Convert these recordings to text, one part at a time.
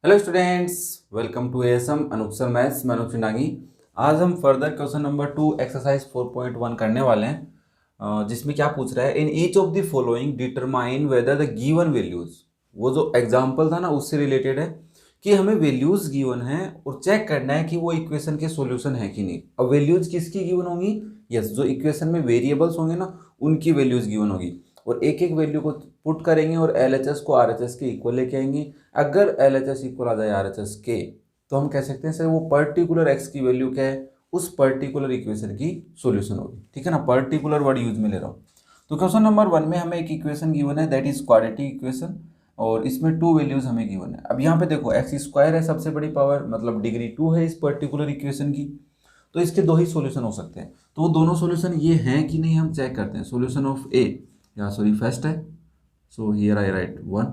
Hello students, welcome to ASM Anoop sir maths. मैं अनूप चिंडांगी। आज हम फर्दर क्वेश्चन नंबर 2 एक्सरसाइज 4.1 करने वाले हैं, जिसमें क्या पूछ रहा है, in each of the following determine whether the given values. वो जो एग्जांपल था ना, उससे रिलेटेड है कि हमें वैल्यूज गिवन है और चेक करना है कि वो इक्वेशन के सॉल्यूशन है कि नहीं। अब वैल्यूज किसकी गिवन होंगी? यस, जो इक्वेशन में वेरिएबल्स होंगे ना, उनकी वैल्यूज गिवन होगी और एक एक वैल्यू को पुट करेंगे और एलएचएस को आरएचएस के इक्वल लेके आएंगे। अगर एलएचएस इक्वल आ जाए आरएचएस के, तो हम कह सकते हैं सर वो पर्टिकुलर एक्स की वैल्यू क्या है, उस पर्टिकुलर इक्वेशन की सॉल्यूशन होगी। ठीक है ना, पर्टिकुलर वर्ड यूज में ले रहा हूँ। तो क्वेश्चन नंबर 1 में हमें एक इक्वेशन गिवन है, दैट इज क्वाड्रेटिक इक्वेशन, और इसमें 2 वैल्यूज हमें गिवन है। अब यहाँ पे देखो एक्स स्क्वायर है सबसे बड़ी पावर, मतलब डिग्री 2 है इस पर्टिकुलर इक्वेशन की। तो इसके दो ही सॉल्यूशन हो सकते हैं, तो वो दोनों सॉल्यूशन ये हैं कि नहीं हम चेक करते हैं। सॉल्यूशन ऑफ ए, या सॉरी फर्स्ट है, so here I write 1,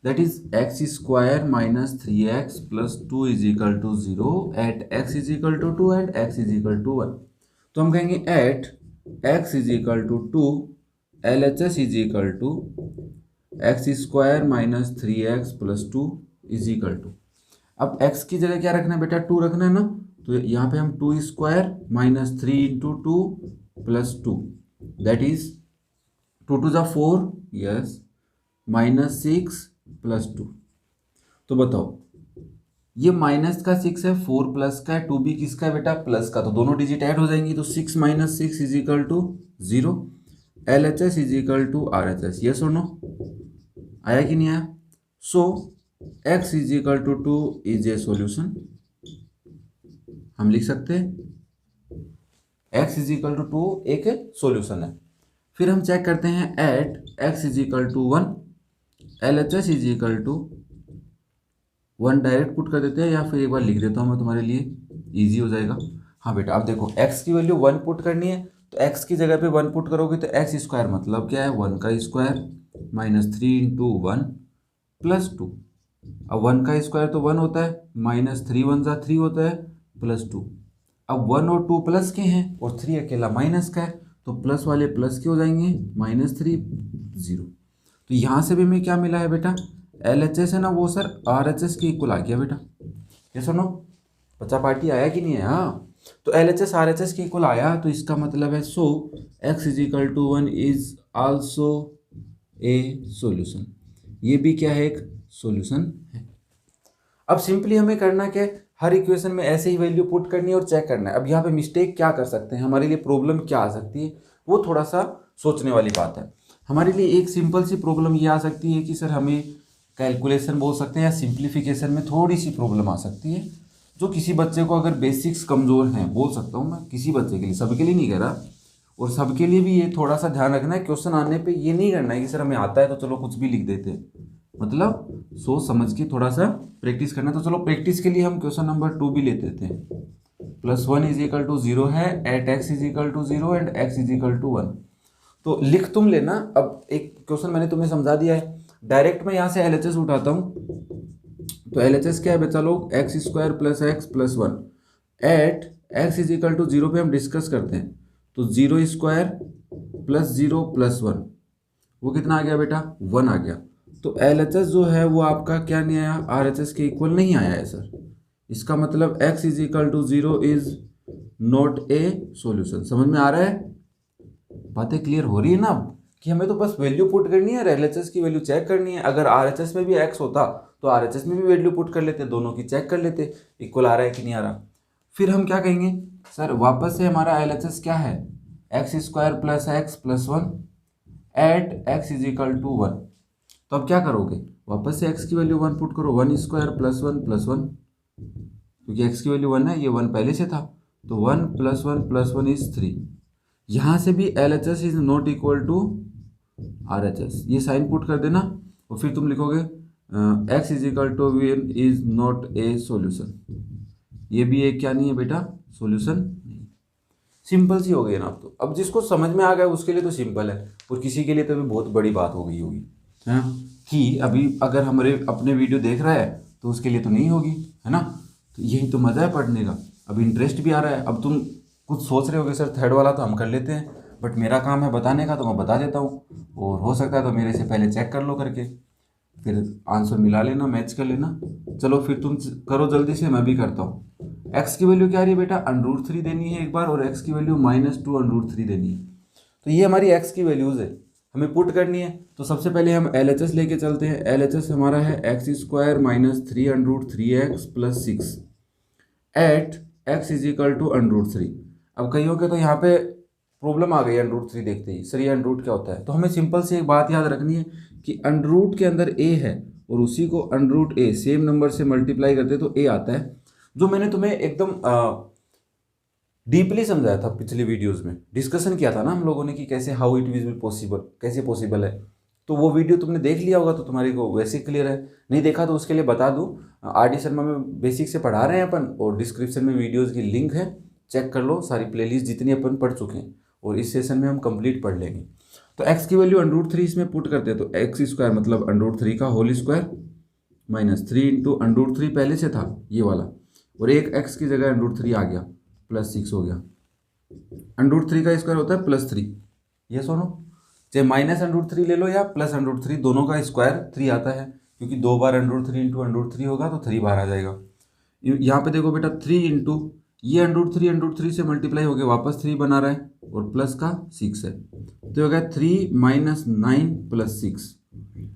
that is x square minus 3x plus 2 is equal to 0 at x is equal to 2 and x is equal to 1। तो हम कहेंगे at x is equal to 2 LHS is equal to x square minus 3x plus 2 is equal to, अब x की जगह क्या रखना है बेटा, 2 रखना है ना, तो यहाँ पे हम 2 square minus 3 into 2 plus 2, that is 2 to the 4, yes, minus 6 plus 2। तो बताओ, ये माइनस का 6 है, 4 प्लस का है, 2 भी किसका है बेटा, प्लस का, तो दोनों डिजिट ऐड हो जाएंगी। तो 6 minus 6 is equal to 0। L H S is equal to R H S, yes और नो, आया कि नहीं आया? So X is equal to 2 is a solution. हम लिख सकते हैं एक्स इज इक्वल टू 2 एक सोल्यूशन है। फिर हम चेक करते हैं at x is equal to 1 L H S is equal to 1, direct put कर देते हैं, या फिर एक बार लिख देता हूँ मैं तुम्हारे लिए, इजी हो जाएगा। हाँ बेटा, अब देखो x की वैल्यू 1 पुट करनी है, तो x की जगह पे 1 पुट करोगे तो एक्स स्क्वायर मतलब क्या है, 1 का स्क्वायर माइनस 3 इंटू 1 प्लस 2। अब 1 का स्क्वायर तो 1 होता है, माइनस 3 1 जा 3 होता है, प्लस 2। अब 1 और 2 प्लस के हैं और 3 अकेला माइनस का है, तो प्लस वाले प्लस के हो जाएंगे, माइनस 3 0। तो यहाँ से भी हमें क्या मिला है बेटा, एल एच एस है ना, वो सर आर एच एस के इक्वल आ गया बेटा। ये सुनो, बच्चा पार्टी आया कि नहीं आया? तो L H S R H S के इक्वल आया, तो इसका मतलब है so X is equal to 1 is also a solution. ये भी क्या है, एक सोल्यूशन है। अब सिंपली हमें करना क्या है, हर इक्वेशन में ऐसे ही वैल्यू पुट करनी है और चेक करना है। अब यहाँ पे मिस्टेक क्या कर सकते हैं, हमारे लिए प्रॉब्लम क्या आ सकती है, वो थोड़ा सा सोचने वाली बात है। हमारे लिए एक सिंपल सी प्रॉब्लम ये आ सकती है कि सर हमें कैलकुलेशन बोल सकते हैं या सिंप्लीफिकेशन में थोड़ी सी प्रॉब्लम आ सकती है, जो किसी बच्चे को अगर बेसिक्स कमज़ोर हैं, बोल सकता हूँ मैं, किसी बच्चे के लिए, सबके लिए नहीं कह रहा, और सबके लिए भी ये थोड़ा सा ध्यान रखना है, क्वेश्चन आने पे ये नहीं करना है कि सर हमें आता है तो चलो कुछ भी लिख देते हैं, मतलब सोच समझ के थोड़ा सा प्रैक्टिस करना। तो चलो प्रैक्टिस के लिए हम क्वेश्चन नंबर 2 भी ले देते हैं। प्लस 1 इज इक्वल टू 0 है at x is equal to 0 and x is equal to 1। तो लिख तुम लेना। अब एक क्वेश्चन मैंने तुम्हें समझा दिया है, डायरेक्ट मैं यहाँ से एल एच एस उठाता हूँ। तो एल एच एस क्या है बच्चा लोग, x square plus x plus 1 at x is equal to 0 पे हम डिस्कस करते हैं। तो 0 स्क्वायर प्लस 0 प्लस 1, वो कितना आ गया बेटा, 1 आ गया। तो एल एच एस जो है वो आपका क्या नहीं आया, आर एच एस के इक्वल नहीं आया है सर। इसका मतलब x is equal to 0 is not a solution. समझ में आ रहा है, बातें क्लियर हो रही है ना, कि हमें तो बस वैल्यू पुट करनी है और एल एच एस की वैल्यू चेक करनी है। अगर आर एच एस में भी एक्स होता तो आर एच एस में भी वैल्यू पुट कर लेते, दोनों की चेक कर लेते, इक्वल आ रहा है कि नहीं आ रहा। फिर हम क्या कहेंगे सर, वापस से हमारा एल एच एस क्या है, x square plus x plus 1 at x is equal to 1। तो अब क्या करोगे, वापस से x की वैल्यू 1 पुट करो, 1 स्क्वायर प्लस 1 प्लस 1, क्योंकि x की वैल्यू 1 है, ये 1 पहले से था, तो 1 प्लस 1 इज 3। यहाँ से भी L H S is not equal to R H S, ये साइन पुट कर देना, और फिर तुम लिखोगे x is equal to one is not a solution. ये भी एक क्या नहीं है बेटा, सोल्यूशन नहीं। सिंपल सी हो गई ना। तो अब जिसको समझ में आ गया उसके लिए तो सिंपल है, और किसी के लिए तो भी बहुत बड़ी बात हो गई होगी, है कि अभी अगर हमारे अपने वीडियो देख रहा है तो उसके लिए तो नहीं होगी, है ना। तो यही तो मज़ा है पढ़ने का, अब इंटरेस्ट भी आ रहा है। अब तुम कुछ सोच रहे होगे सर थर्ड वाला तो हम कर लेते हैं, बट मेरा काम है बताने का, तो मैं बता देता हूँ, और हो सकता है तो मेरे से पहले चेक कर लो करके। फिर आंसर मिला लेना, मैच कर लेना। चलो फिर तुम करो जल्दी से, मैं भी करता हूँ। एक्स की वैल्यू क्या आ रही है बेटा, √3 देनी है एक बार, और एक्स की वैल्यू -2 √3 देनी है। तो ये हमारी एक्स की वैल्यूज़ है, हमें पुट करनी है। तो सबसे पहले हम LHS लेके चलते हैं। LHS हमारा है x² - 3 √3x + 6 एट x = √3। अब कईयों के तो यहाँ पे प्रॉब्लम आ गई √3 देखते ही, सर ये √ क्या होता है। तो हमें सिंपल से एक बात याद रखनी है कि √ के अंदर a है और उसी को √a सेम नंबर से मल्टीप्लाई करते तो a आता है। जो मैंने तुम्हें एकदम डीपली समझाया था पिछले वीडियोस में, डिस्कशन किया था ना हम लोगों ने कि कैसे how it will be possible, कैसे पॉसिबल है। तो वो वीडियो तुमने देख लिया होगा तो तुम्हारे को वैसे क्लियर है, नहीं देखा तो उसके लिए बता दूं, RD शर्मा में बेसिक से पढ़ा रहे हैं अपन, और डिस्क्रिप्शन में वीडियोस की लिंक है, चेक कर लो सारी प्लेलिस्ट जितनी अपन पढ़ चुके हैं, और इस सेशन में हम कंप्लीट पढ़ लेंगे। तो एक्स की वैल्यू √3 इसमें पुट करते हैं, तो x² मतलब √3 का होल स्क्वायर -3 × √3 पहले से था ये वाला, और एक x की जगह √3 आ गया, +6 हो गया। √3 का स्क्वायर होता है +3, ये सुनो, चाहे -√3 ले लो या +√3, दोनों का स्क्वायर 3 आता है, क्योंकि 2 बार √3 × √3 होगा तो 3 बार आ जाएगा। यहाँ पे देखो बेटा 3 इंटू ये √3 से मल्टीप्लाई होकर वापस 3 बना रहा है, और प्लस का 6 है, तो हो गया 3 - 9 + 6।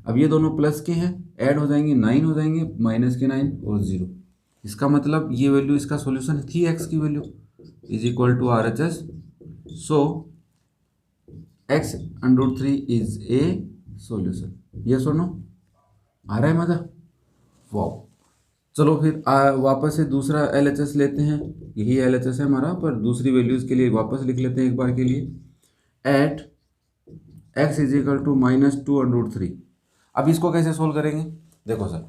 अब ये दोनों प्लस के हैं, ऐड हो जाएंगे 9 हो जाएंगे, -9 और 0। इसका मतलब ये वैल्यू इसका सॉल्यूशन थी, एक्स की value = RHS। So x √3 is a solution. ये सुनो, आ रहा है मजा, वाह। चलो फिर वापस से दूसरा LHS लेते हैं, यही LHS है हमारा, पर दूसरी वैल्यूज के लिए वापस लिख लेते हैं एक बार के लिए। At x = -2 √3। अब इसको कैसे सोल्व करेंगे, देखो सर,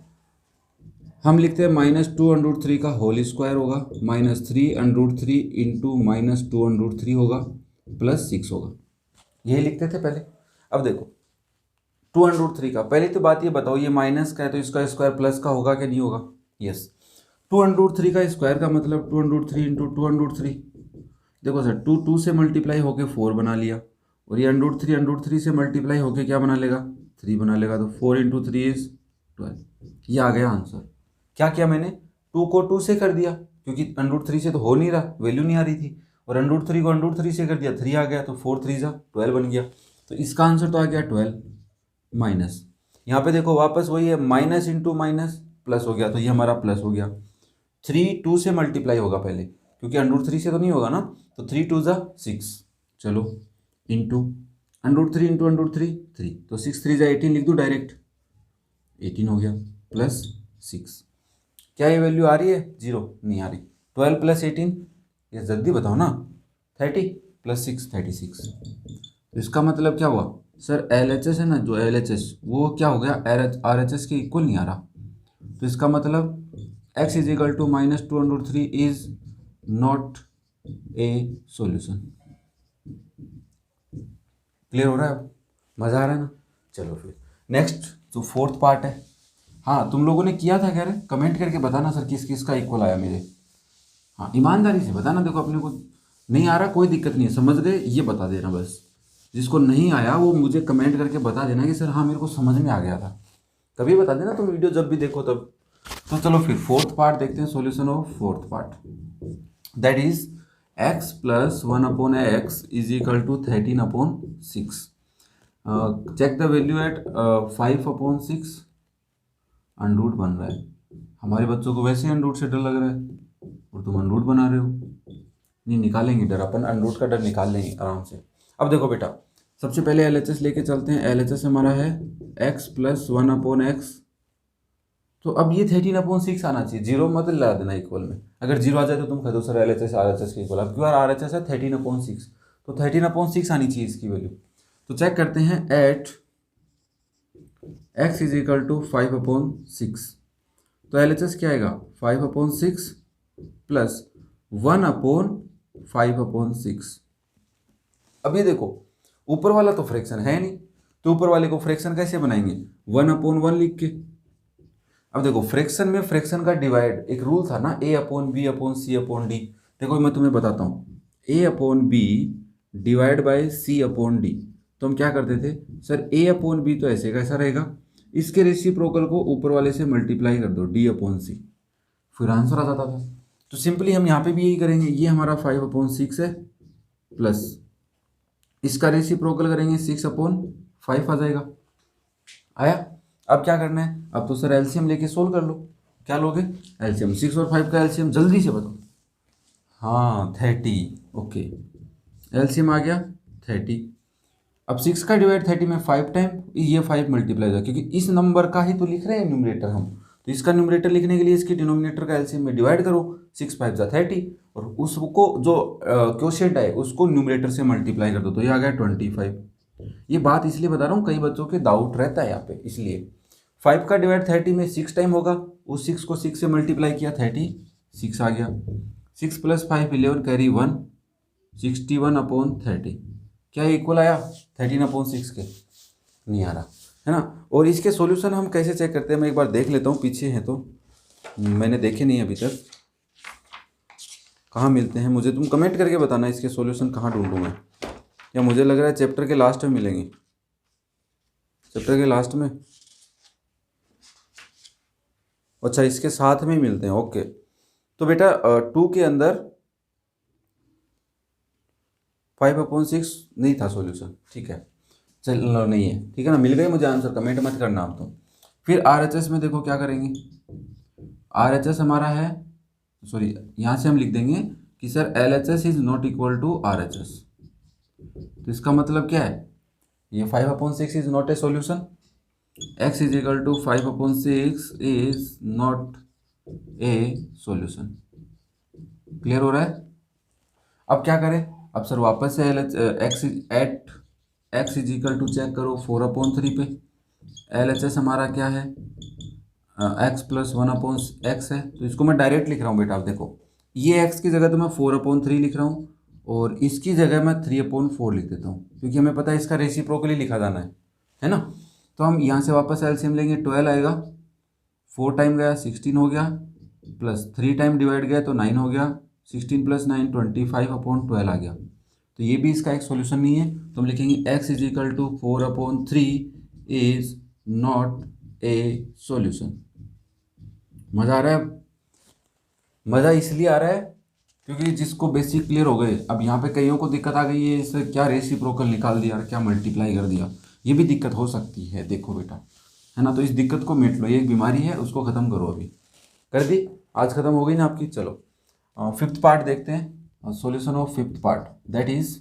हम लिखते हैं -2 √3 का होल स्क्वायर होगा, -3 √3 × -2 √3 होगा, +6 होगा, यही लिखते थे पहले। अब देखो 2 √3 का, पहले तो बात ये बताओ, ये माइनस का है तो इसका स्क्वायर प्लस का होगा कि नहीं होगा, यस। 2 √3 का स्क्वायर का मतलब 2 √3 × 2 √3। देखो सर 2 से मल्टीप्लाई होके 4 बना लिया, और ये √3 से मल्टीप्लाई होके क्या बना लेगा, 3 बना लेगा, तो 4 × 3 = 12। ये आ गया आंसर। क्या किया मैंने, 2 को 2 से कर दिया, क्योंकि √3 से तो हो नहीं रहा, वैल्यू नहीं आ रही थी, और √3 को √3 से कर दिया, 3 आ गया, तो 4 3 = 12 बन गया। तो इसका आंसर तो आ गया 12 माइनस। यहाँ पे देखो वापस वही है, माइनस इंटू माइनस प्लस हो गया, तो ये हमारा प्लस हो गया। 3 2 से मल्टीप्लाई होगा पहले, क्योंकि √3 से तो नहीं होगा ना, तो 3 2 = 6। चलो इंटू √3 × √3 3, तो 6 3 = 18 लिख दूँ डायरेक्ट, 18 हो गया, +6। क्या ये वैल्यू आ रही है, 0 नहीं आ रही। 12 + 18, ये जल्दी बताओ ना, 30 + 6 36। तो इसका मतलब क्या हुआ सर, LHS है ना, जो LHS वो क्या हो गया, RHS के इक्वल नहीं आ रहा। तो इसका मतलब x = -2 √3 is not a solution. Clear हो रहा है, मज़ा आ रहा है ना। चलो फिर नेक्स्ट जो फोर्थ पार्ट है, हाँ तुम लोगों ने किया था, कह रहे कमेंट करके बताना सर किस किस का इक्वल आया मेरे, हाँ ईमानदारी से बताना। देखो अपने को नहीं आ रहा कोई दिक्कत नहीं है, समझ गए ये बता देना बस। जिसको नहीं आया वो मुझे कमेंट करके बता देना कि सर हाँ मेरे को समझ में आ गया था, तभी बता देना तुम वीडियो जब भी देखो तब। तो चलो फिर फोर्थ पार्ट देखते हैं, solution of fourth part, that is x + 1/x = 13/6। Check the value at 5/6। Under root बन रहा है, हमारे बच्चों को वैसे अनरूट से डर लग रहा है और तुम अनरूट बना रहे हो। नहीं निकालेंगे डर, अपन अनरूट का डर निकाल लेंगे आराम से। अब देखो बेटा, सबसे पहले LHS लेके चलते हैं। LHS हमारा है x + 1/x, तो अब ये 13/6 आना चाहिए, 0 मत ला देना इक्वल में। अगर 0 आ जाए तो तुम कह दो सर LHS RHS के इक्वल, अब क्यों RHS है 13/6, तो 13/6 आनी चाहिए इसकी वैल्यू। तो चेक करते हैं, एट x = 5/6, तो LHS क्या आएगा 5/6 + 1/5/6। अब ये देखो ऊपर वाला तो फ्रैक्शन है नहीं, तो ऊपर वाले को फ्रैक्शन कैसे बनाएंगे, 1/1 लिख के। अब देखो फ्रैक्शन में फ्रैक्शन का डिवाइड एक रूल था ना, A/B/C/D। देखो मैं तुम्हें बताता हूँ, A/B / C/D। तो हम क्या करते थे सर, A/B तो ऐसे कैसा रहेगा, इसके रेसिप्रोकल को ऊपर वाले से मल्टीप्लाई कर दो d/c, फिर आंसर आ जाता था। तो सिंपली हम यहाँ पे भी यही करेंगे, ये हमारा 5/6 है प्लस इसका रेसिप्रोकल करेंगे 6/5 आ जाएगा। आया? अब क्या करना है, अब तो सर एलसीएम लेके सोल्व कर लो। क्या लोगे? एलसीएम। 6 और 5 का एलसीएम जल्दी से बताओ। हाँ 30, ओके, एलसीएम आ गया 30। अब 6 का डिवाइड 30 में 5 टाइम, ये 5 मल्टीप्लाई होगा क्योंकि इस नंबर का ही तो लिख रहे हैं न्यूमरेटर हम, तो इसका न्यूमरेटर लिखने के लिए इसके डिनोमिनेटर का एलसीएम में डिवाइड करो, 6 5 जा 30 और उसको जो क्वोशिएंट है उसको न्यूमरेटर से मल्टीप्लाई कर दो, तो ये आ गया 25। ये बात इसलिए बता रहा हूँ, कई बच्चों के डाउट रहता है यहाँ पे, इसलिए 5 का डिवाइड 30 में 6 टाइम होगा, उस 6 को 6 से मल्टीप्लाई किया 36 आ गया। 6 + 5 11 कैरी 1 61/30, क्या इक्वल आया 13/6 के? नहीं आ रहा है ना। और इसके सॉल्यूशन हम कैसे चेक करते हैं, मैं एक बार देख लेता हूँ, पीछे हैं तो मैंने देखे नहीं अभी तक, कहाँ मिलते हैं मुझे तुम कमेंट करके बताना इसके सॉल्यूशन कहाँ ढूंढूँ मैं, या मुझे लग रहा है चैप्टर के लास्ट में मिलेंगे, चैप्टर के लास्ट में, अच्छा इसके साथ में ही मिलते हैं, ओके। तो बेटा 2 के अंदर 5/6 नहीं था सॉल्यूशन, ठीक है, चलो नहीं है, ठीक है ना, मिल गए मुझे आंसर, कमेंट मत करना आप तो। फिर RHS में देखो क्या करेंगे, RHS हमारा है, सॉरी यहाँ से हम लिख देंगे कि sir LHS is not equal to RHS, तो इसका मतलब क्या है, ये 5/6 is not a solution, x is equal to 5/6 is not a solution. Clear हो रहा है? अब क्या करें, अब सर वापस से x is equal to check करो 4/3 पे, LHS हमारा क्या है x + 1/x है, तो इसको मैं डायरेक्ट लिख रहा हूँ बेटा। आप देखो ये x की जगह तो मैं 4/3 लिख रहा हूँ और इसकी जगह मैं 3/4 लिख देता हूँ, क्योंकि हमें पता है इसका रेसिप्रोकली लिखा जाना है ना। तो हम यहाँ से वापस एलसीएम लेंगे, 12 आएगा, 4 टाइम गया 16 हो गया, प्लस 3 टाइम डिवाइड गया तो 9 हो गया, 16 + 9 25/12 आ गया। तो ये भी इसका एक सॉल्यूशन नहीं है, तो हम लिखेंगे x is equal to 4/3 is not a solution. मज़ा आ रहा है? मज़ा इसलिए आ रहा है क्योंकि जिसको बेसिक क्लियर हो गए, अब यहाँ पे कईयों को दिक्कत आ गई है, इससे क्या रेसिप्रोकल निकाल दिया और क्या मल्टीप्लाई कर दिया, ये भी दिक्कत हो सकती है, देखो बेटा, है ना। तो इस दिक्कत को मिट लो, ये एक बीमारी है, उसको ख़त्म करो। अभी कर दी, आज ख़त्म हो गई ना आपकी। चलो 5th पार्ट देखते हैं, solution of 5th part, that is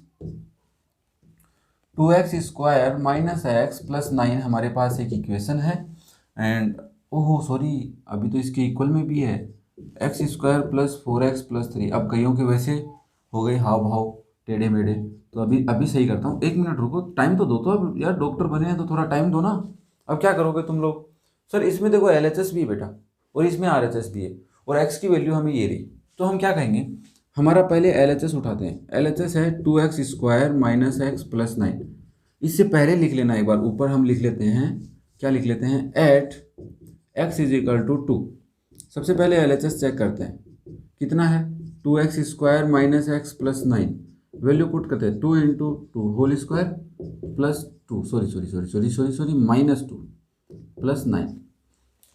2x² - x + 9 हमारे पास एक इक्वेशन है, एंड ओहो सॉरी अभी तो इसके इक्वल में भी है x² + 4x + 3। अब कईयों के वैसे हो गए हाव भाव टेढ़े मेढ़े, तो अभी सही करता हूँ, 1 मिनट रुको, टाइम तो दो, तो अब यार डॉक्टर बने हैं तो थोड़ा टाइम दो ना। अब क्या करोगे तुम लोग, सर इसमें देखो LHS भी है बेटा और इसमें RHS भी है और x की वैल्यू हमें ये रही, तो हम क्या कहेंगे, हमारा पहले LHS उठाते हैं। LHS है 2x² - x + 9। इससे पहले लिख लेना एक बार, ऊपर हम लिख लेते हैं, क्या लिख लेते हैं, at x is equal to 2। सबसे पहले LHS चेक करते हैं, कितना है 2x² - x + 9, वैल्यू पुट करते हैं 2 × 2 whole square plus 2 sorry -2 plus 9।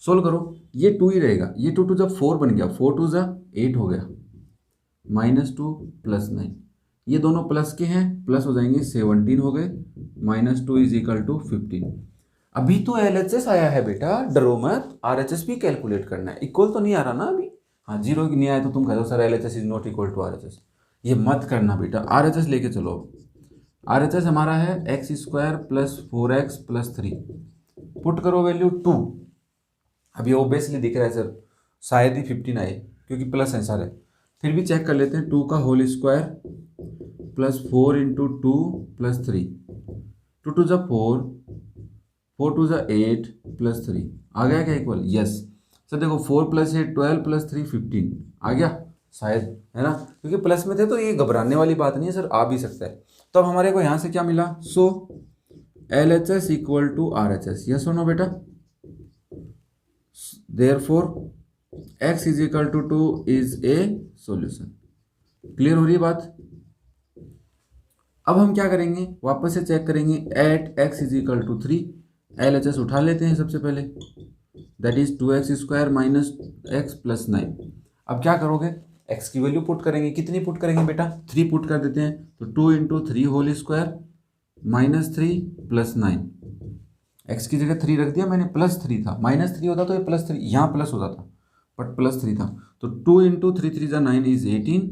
Solve करो, ये 2 ही रहेगा, ये 2 जब 4 बन गया, 4 2 8 हो गया, -2 + 9, ये दोनों प्लस के हैं, प्लस हो जाएंगे 17 हो गए, -2 इज इक्वल टू 15। अभी तो LHS आया है बेटा, डरो मत, RHS भी कैलकुलेट करना है, इक्वल तो नहीं आ रहा ना अभी। हाँ 0 नहीं आया तो तुम कह दो sir LHS is not equal to RHS, ये मत करना बेटा, RHS लेके चलो। RHS हमारा है x² + 4x + 3, पुट करो वैल्यू 2, अभी ओबियसली दिख रहा है सर शायद ही 15 आए क्योंकि प्लस है सारे, फिर भी चेक कर लेते हैं, 2 का होल स्क्वायर प्लस 4 × 2 + 3, 2 2 4, 4 2 8 + 3 आ गया क्या इक्वल, यस सर। देखो 4 + 8 12 + 3 15 आ गया शायद, है ना, क्योंकि प्लस में थे तो ये घबराने वाली बात नहीं है सर, आ भी सकता है। तो अब हमारे को यहाँ से क्या मिला, so LHS equal to RHS, yes और नो बेटा, therefore x is equal to 2 is a solution. Clear हो रही है बात? अब हम क्या करेंगे, वापस से चेक करेंगे, at x is equal to 3, LHS उठा लेते हैं सबसे पहले, that is 2x² minus x plus 9। अब क्या करोगे, x की वैल्यू पुट करेंगे, कितनी पुट करेंगे बेटा, 3 पुट कर देते हैं, तो 2 into 3 whole square minus 3 plus 9। x की जगह 3 रख दिया मैंने, प्लस 3 था, माइनस 3 होता तो ये प्लस 3 यहाँ प्लस होता था, बट प्लस 3 था, तो 2 इंटू 3 3 जा 9 is 18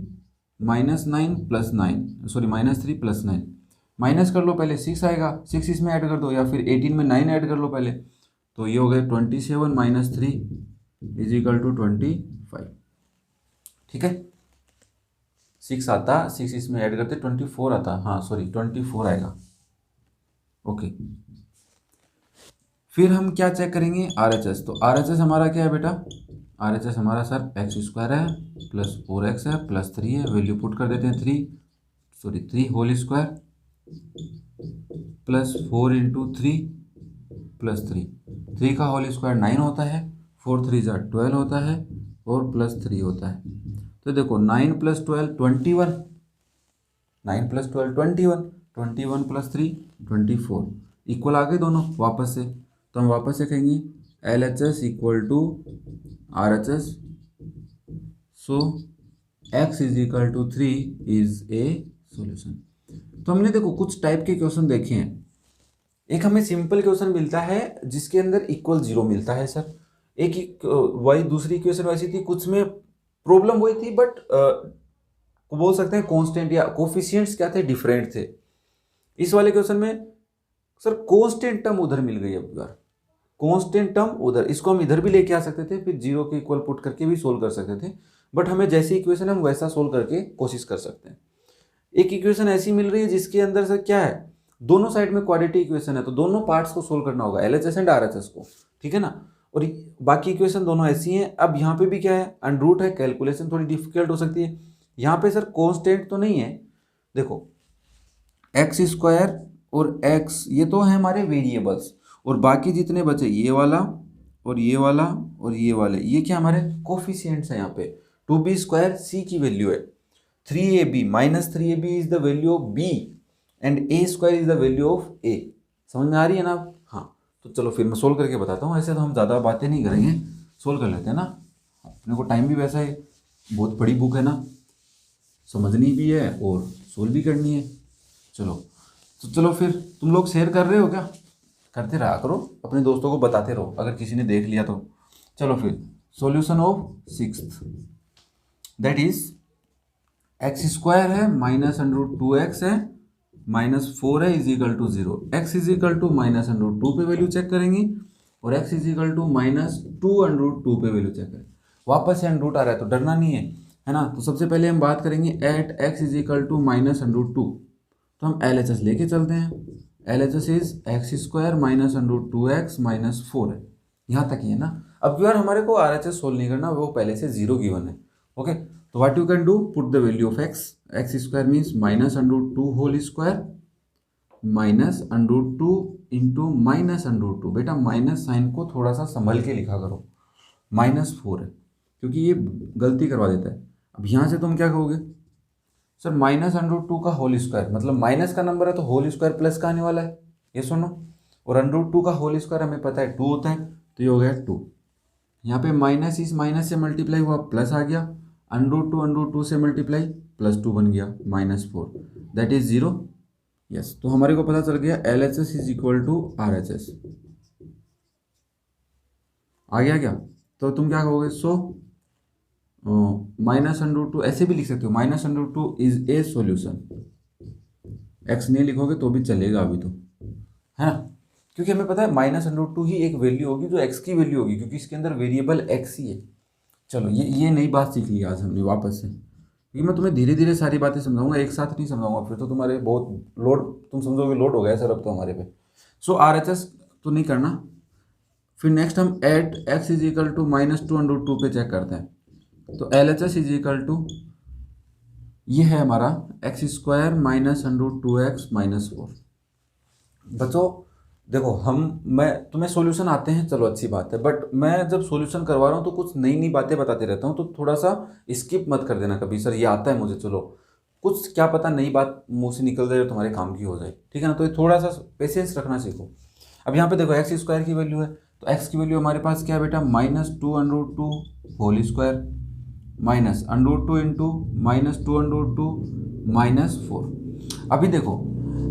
minus 9 plus 9, sorry minus 3 plus 9। Minus कर लो पहले, 6 आएगा, 6 इसमें ऐड कर दो, या फिर 18 में 9 ऐड कर लो पहले, तो ये हो गया 27 माइनस 3 इज इक्वल टू 25। ठीक है, 6 आता, 6 इसमें ऐड करते 24 आता, हाँ सॉरी 24 आएगा। ओके, फिर हम क्या चेक करेंगे, RHS। तो RHS हमारा क्या है बेटा, RHS हमारा सर x² है प्लस 4x है प्लस 3 है, वैल्यू पुट कर देते हैं 3 whole square plus 4 into 3 plus 3 का होल स्क्वायर 9 होता है, 4 3 जा 12 होता है और प्लस 3 होता है। तो देखो 9 प्लस 12 21, 9 प्लस 12 21, 21 प्लस 3 24, इक्वल आ गए दोनों वापस से। तो हम वापस से कहेंगे LHS equal to RHS, so x is equal to 3 is a solution. तो हमने देखो कुछ टाइप के क्वेश्चन देखे हैं, एक हमें सिंपल क्वेश्चन मिलता है जिसके अंदर इक्वल 0 मिलता है सर, एक वही दूसरी इक्वेशन वैसी थी, कुछ में प्रॉब्लम हुई थी, बट बोल सकते हैं कांस्टेंट या कोफिशिएंट्स क्या थे, डिफरेंट थे। इस वाले क्वेश्चन में सर कांस्टेंट टर्म उधर मिल गई, अब यार कांस्टेंट टर्म उधर, इसको हम इधर भी लेके आ सकते थे, फिर 0 के इक्वल पुट करके भी सोल्व कर सकते थे, बट हमें जैसी इक्वेशन है हम वैसा सोल्व करके कोशिश कर सकते हैं। एक इक्वेशन ऐसी मिल रही है जिसके अंदर सर क्या है, दोनों साइड में क्वाड्रेटिक इक्वेशन है, तो दोनों पार्ट्स को सोल्व करना होगा, LHS एंड RHS को, ठीक है ना। और बाकी इक्वेशन दोनों ऐसी हैं। अब यहाँ पे भी क्या है, अंडरूट है, कैलकुलेशन थोड़ी डिफिकल्ट हो सकती है। यहाँ पे सर कांस्टेंट तो नहीं है, देखो x² और x ये तो है हमारे वेरिएबल्स, और बाकी जितने बचे ये वाला और ये वाला और ये वाले, ये क्या हमारे कोफिशिएंट्स है। यहाँ पे 2b² c की वैल्यू है, 3ab minus 3ab is the value of b and a² is the value of a। समझ में आ रही है ना। हाँ, तो चलो फिर मैं सोल्व करके बताता हूँ, ऐसे तो हम ज़्यादा बातें नहीं करेंगे, सोल्व कर लेते हैं ना, अपने को टाइम भी वैसा है, बहुत बड़ी बुक है ना, समझनी भी है और सोल्व भी करनी है। चलो तो चलो फिर, तुम लोग शेयर कर रहे हो क्या, करते रहा करो, अपने दोस्तों को बताते रहो अगर किसी ने देख लिया तो। चलो फिर solution of 6th, that is x² है माइनस √2x है माइनस 4 है is equal to 0, x is equal to minus √2 पे वैल्यू चेक करेंगे और x is equal to minus 2√2 पे वैल्यू चेक करेंगे। वापस से √2 आ रहा है तो डरना नहीं है ना। तो सबसे पहले हम बात करेंगे at x is equal to minus √2, तो हम LHS लेके चलते हैं। LHS is x² minus √2x minus 4 है, यहाँ तक ही है ना। अब यार हमारे को RHS सोल्व नहीं करना, वो पहले से 0 गिवन है। ओके, तो what you can do, put the value of x² means minus √2 whole square minus √2 into minus √2। बेटा माइनस साइन को थोड़ा सा संभल के लिखा करो, माइनस 4 है क्योंकि ये गलती करवा देता है। अब यहाँ से तुम क्या कहोगे, सर माइनस √2 का होल स्क्वायर, मतलब माइनस का नंबर है तो होल स्क्वायर प्लस का आने वाला है, ये सुनो, और √2 का होल स्क्वायर हमें पता है 2 होता है, तो ये हो गया 2। यहाँ पे माइनस इस माइनस से मल्टीप्लाई हुआ प्लस आ गया, √2 से मल्टीप्लाई प्लस 2 बन गया माइनस 4, दैट इज 0। यस, तो हमारे को पता चल गया LHS is equal to RHS। आ गया क्या, तो तुम क्या कहोगे, सो माइनस √2 ऐसे भी लिख सकते हो, minus √2 is a solution. x नहीं लिखोगे तो भी चलेगा अभी तो, है ना, क्योंकि हमें पता है माइनस √2 ही एक वैल्यू होगी जो x की वैल्यू होगी, क्योंकि इसके अंदर वेरिएबल x ही है। चलो ये नई बात सीख ली आज हमने वापस से, क्योंकि मैं तुम्हें धीरे धीरे सारी बातें समझाऊंगा, एक साथ नहीं समझाऊंगा, फिर तो तुम्हारे बहुत लोड, तुम समझोगे लोड हो गया सर अब तो हमारे पे। सो RHS तो नहीं करना। फिर नेक्स्ट हम at x is equal to minus 2√2 पे चेक करते हैं। तो LHS इज इक्वल टू ये है हमारा x² माइनस √2x माइनस 4। बच्चों देखो, मैं तुम्हें सॉल्यूशन आते हैं, चलो अच्छी बात है, बट मैं जब सॉल्यूशन करवा रहा हूँ तो कुछ नई नई बातें बताते रहता हूँ, तो थोड़ा सा स्किप मत कर देना कभी, सर ये आता है मुझे, चलो कुछ क्या पता नई बात मुंह से निकल जाए और तुम्हारे काम की हो जाए, ठीक है ना। तो ये थोड़ा सा पेशेंस रखना सीखो। अब यहाँ पे देखो एक्स स्क्वायर की वैल्यू है, तो एक्स की वैल्यू हमारे पास क्या है बेटा, -2√2 होल स्क्वायर माइनस √2 इंटू -2√2 -4। अभी देखो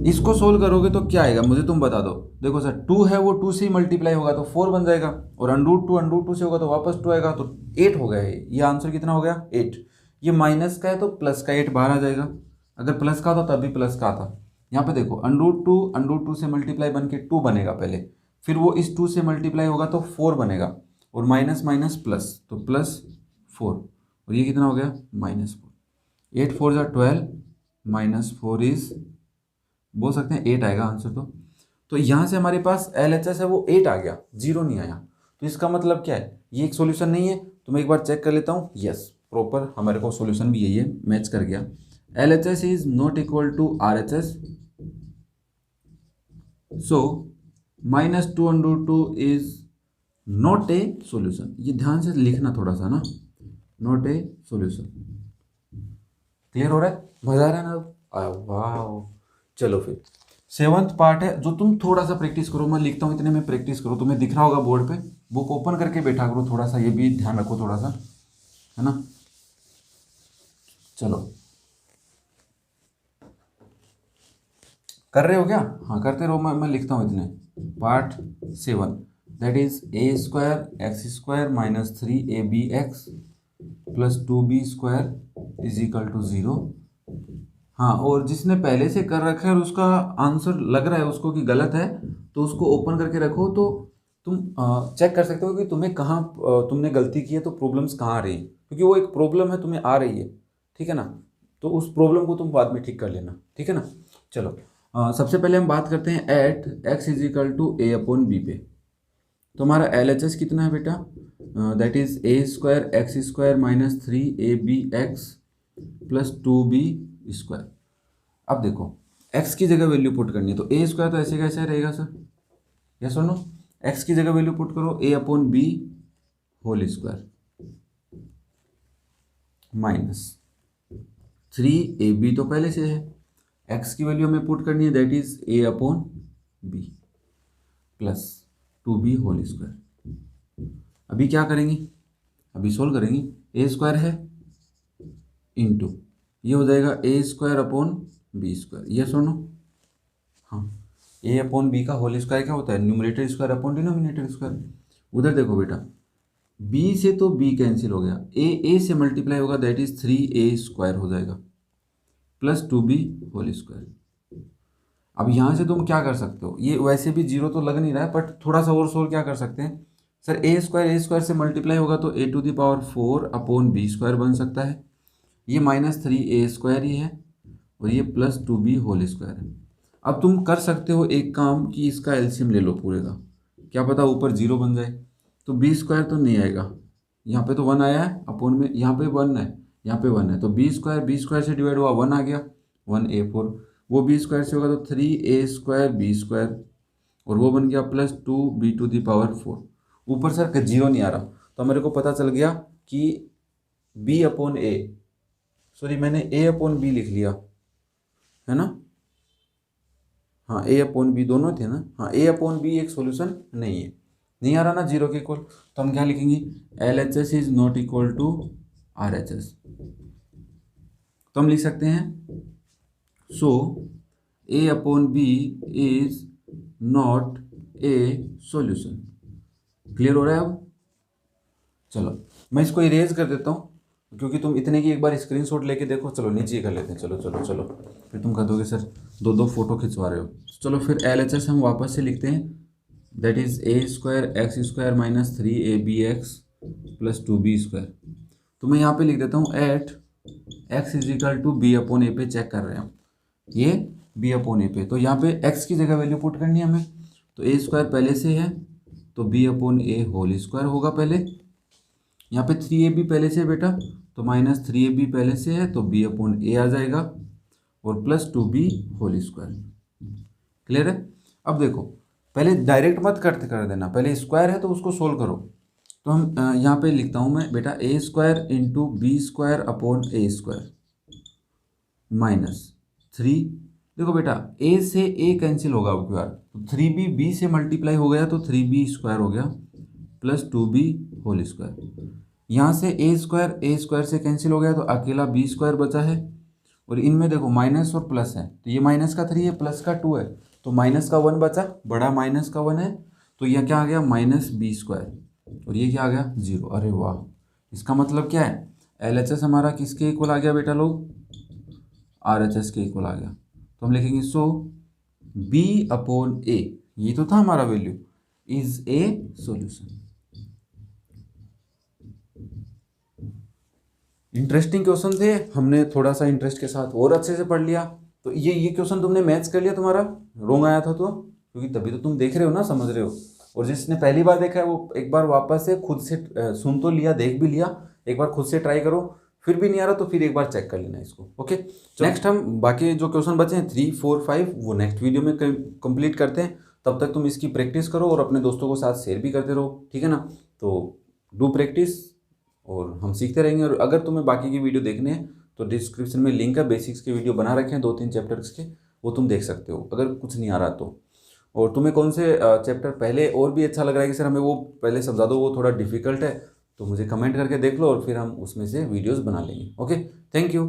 इसको सोल्व करोगे तो क्या आएगा मुझे तुम बता दो। देखो सर 2 है वो 2 से ही मल्टीप्लाई होगा तो 4 बन जाएगा, और √2 से होगा तो वापस 2 आएगा, तो 8 हो गया ये आंसर कितना हो गया 8। ये माइनस का है तो प्लस का 8 बाहर आ जाएगा, अगर प्लस का होता तब भी प्लस का आता। यहाँ पे देखो √2 से मल्टीप्लाई बन के 2 बनेगा पहले, फिर वो इस 2 से मल्टीप्लाई होगा तो 4 बनेगा, और माइनस माइनस प्लस तो +4, और ये कितना हो गया -4। 8 4 जा 12 -4 इज, बोल सकते हैं 8 आएगा आंसर। तो यहाँ से हमारे पास LHS है वो 8 आ गया, 0 नहीं आया। तो इसका मतलब क्या है, ये एक सॉल्यूशन नहीं है, तो मैं एक बार चेक कर लेता हूँ। यस प्रॉपर हमारे को सॉल्यूशन भी यही है, मैच कर गया। LHS is not equal to RHS, so -2√2 is not a solution. ये ध्यान से लिखना थोड़ा सा ना, नॉट ए सॉल्यूशन। क्लियर हो रहा है, मजा आ रहा है ना। वाह, चलो फिर 7th पार्ट है, जो तुम थोड़ा सा प्रैक्टिस करो, मैं लिखता हूँ इतने में प्रैक्टिस करो, तुम्हें दिख रहा होगा बोर्ड पे, बुक ओपन करके बैठा करो, थोड़ा सा ये भी ध्यान रखो थोड़ा सा, है ना। चलो कर रहे हो क्या, हाँ करते रहो, मैं लिखता हूँ इतने। Part 7 that is a² x² -3abx + 2b² = 0। हाँ, और जिसने पहले से कर रखा है और उसका आंसर लग रहा है उसको कि गलत है, तो उसको ओपन करके रखो, तो तुम चेक कर सकते हो कि तुम्हें कहाँ तुमने गलती की है, तो प्रॉब्लम्स कहाँ आ रही हैं, क्योंकि वो एक प्रॉब्लम है तुम्हें आ रही है, ठीक है ना। तो उस प्रॉब्लम को तुम बाद में ठीक कर लेना, ठीक है ना। चलो सबसे पहले हम बात करते हैं एट x = a/b पे। तो हमारा LHS कितना है बेटा, that is a² x² -3abx + 2b²। अब देखो x की जगह वैल्यू पुट करनी है, तो a² तो ऐसे कैसे रहेगा सर, यस और नो। x की जगह वैल्यू पुट करो a/b होल स्क्वायर -3ab तो पहले से है, x की वैल्यू हमें पुट करनी है, that is a/b + 2b whole square. अभी क्या करेंगे, अभी सोल्व करेंगे। a² है इंटू ये हो जाएगा a²/b², ये सुनो। हाँ, a/b का होल स्क्वायर क्या होता है, numerator square upon denominator square. उधर देखो बेटा b से तो b कैंसिल हो गया, a से मल्टीप्लाई होगा, दैट इज 3a² हो जाएगा + 2b होल स्क्वायर। अब यहाँ से तुम क्या कर सकते हो, ये वैसे भी 0 तो लग नहीं रहा है, बट थोड़ा सा और सोल्व क्या कर सकते हैं सर, a² से मल्टीप्लाई होगा तो a⁴/b² बन सकता है, ये -3a² ही है, और ये + 2b होल स्क्वायर है। अब तुम कर सकते हो एक काम कि इसका एलसीएम ले लो पूरे का, क्या पता ऊपर 0 बन जाए, तो b² तो नहीं आएगा, यहाँ पे तो 1 आया है अपॉन में, यहाँ पे 1 है, यहाँ पे 1 है, तो b² से डिवाइड हुआ 1 आ गया, 1a4, वो b² से होगा तो 3a²b², और वो बन गया + 2b⁴। ऊपर सर 0 नहीं आ रहा, तो मेरे को पता चल गया कि b/a, सॉरी मैंने a/b लिख लिया है ना, हाँ a/b दोनों थे ना, हाँ a/b एक सॉल्यूशन नहीं है, नहीं आ रहा ना 0 के इक्वल, तो हम क्या लिखेंगे, LHS is not equal to RHS। तो हम लिख सकते हैं so a/b is not a solution. Clear हो रहा है अब। चलो मैं इसको इरेज कर देता हूँ, क्योंकि तुम इतने की एक बार स्क्रीनशॉट लेके देखो। चलो नीचे कर लेते हैं, चलो चलो चलो, फिर तुम कह दोगे सर 2 फोटो खिंचवा रहे हो। चलो फिर LHS हम वापस से लिखते हैं, that is a² x² -3abx + 2b²। तो मैं यहाँ पे लिख देता हूँ एट x = b/a पे चेक कर रहे हैं हम, ये b/a पे, तो यहाँ पे x की जगह वैल्यू पुट करनी है हमें, तो a² पहले से है तो b/a होल स्क्वायर होगा पहले, यहाँ पे 3ab पहले से है बेटा, तो -3ab पहले से है तो b/a आ जाएगा, और + 2b होल स्क्वायर। क्लियर है। अब देखो पहले डायरेक्ट मत कर देना, पहले स्क्वायर है तो उसको सोल्व करो। तो हम यहाँ पे लिखता हूँ मैं बेटा a² × b² / a² -3। देखो बेटा a से a कैंसिल होगा अब की बार, तो 3b b से मल्टीप्लाई हो गया तो 3b स्क्वायर हो गया प्लस 2b होल स्क्वायर। यहाँ से a स्क्वायर से कैंसिल हो गया तो अकेला b स्क्वायर बचा है, और इनमें देखो माइनस और प्लस है, तो ये माइनस का 3 है प्लस का 2 है, तो माइनस का 1 बचा, बड़ा माइनस का 1 है, तो यह क्या आ गया माइनस b स्क्वायर, और ये क्या आ गया 0। अरे वाह, इसका मतलब क्या है, LHS हमारा किसके इक्वल आ गया बेटा लोग, RHS के इक्वल आ गया। तो हम लिखेंगे सो b अपॉन a, ये तो था हमारा value, is a solution. Interesting question थे, हमने थोड़ा सा इंटरेस्ट के साथ और अच्छे से पढ़ लिया। तो ये क्वेश्चन तुमने मैच कर लिया, तुम्हारा रोंग आया था तो, क्योंकि तभी तो तुम देख रहे हो ना, समझ रहे हो। और जिसने पहली बार देखा है वो एक बार वापस से खुद से सुन तो लिया, देख भी लिया, एक बार खुद से ट्राई करो, फिर भी नहीं आ रहा तो फिर एक बार चेक कर लेना इसको। ओके, नेक्स्ट हम बाकी जो क्वेश्चन बचे हैं 3, 4, 5 वो नेक्स्ट वीडियो में कंप्लीट करते हैं। तब तक तुम इसकी प्रैक्टिस करो और अपने दोस्तों के साथ शेयर भी करते रहो, ठीक है ना। तो डू प्रैक्टिस और हम सीखते रहेंगे। और अगर तुम्हें बाकी की वीडियो देखने हैं तो डिस्क्रिप्शन में लिंक है, बेसिक्स के वीडियो बना रखे हैं 2-3 चैप्टर्स के, वो तुम देख सकते हो अगर कुछ नहीं आ रहा तो। और तुम्हें कौन से चैप्टर पहले और भी अच्छा लग रहा है कि सर हमें वो पहले समझा दो, वो थोड़ा डिफिकल्ट है, तो मुझे कमेंट करके देख लो और फिर हम उसमें से वीडियोस बना लेंगे। Okay, thank you.